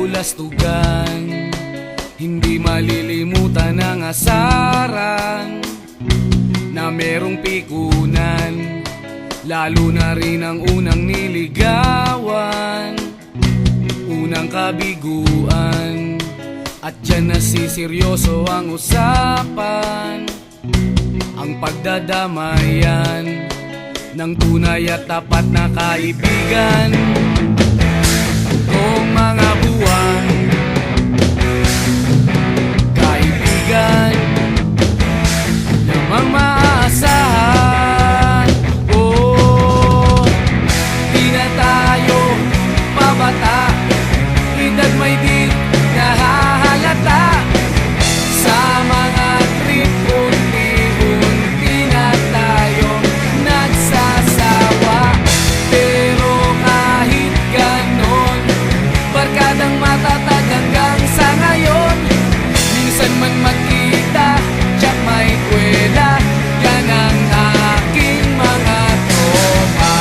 kabulastugan. Hindi malilimutan ang asaran na merong pikunan, lalo na rin ang unang niligawan, unang kabiguan. At dyan nasiseryoso ang usapan, ang pagdadamayan ng tunay at tapat na kaibigan. Kung mga buwan, kaibigan namang maaasahan. Oh, di na tayo pabata, edad may di nahahalata. Sa mga trip, unti-unti na tayong nagsasawa. Pero kahit ganon, barkadang matatag hanggang sa ngayon. Minsan man magkita, tsak may kwela, yan ang aking mga tropa.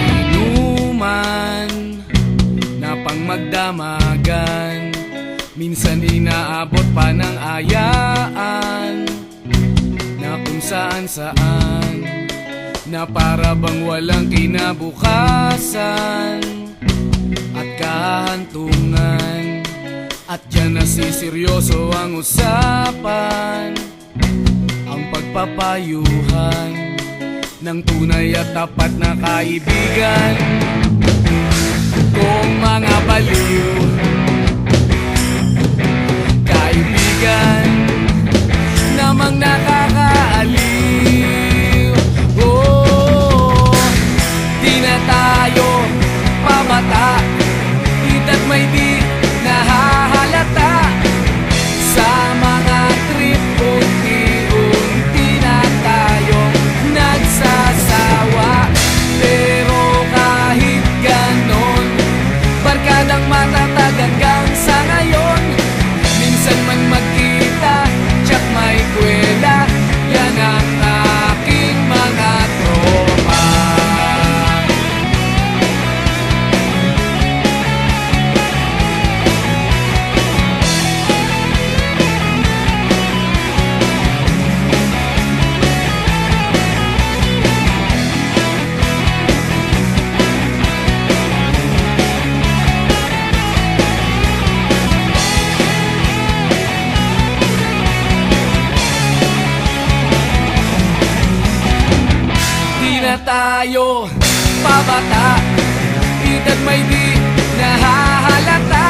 Inuman na pang magdamagan, minsan inaabot pa ng ayaan na kung saan-saan, na para bang walang kinabukasan at kahantungan. At dyan nasiseryoso ang usapan, ang pagpapayuhan ng tunay at tapat na kaibigan. Kung mga baliw, kaibigan namang nakakaaliw. Oh, di na tayo pabata, edad may di nahahalata. Sa mga trip, unti-unti na tayong nagsasawa. Pero kahit ganon, barkadang matatag hanggang sa ngayon. Minsan man magkita, tsak may kwela, yan ang aking mga tropa. Na tayo pabata, edad may di nahahalata.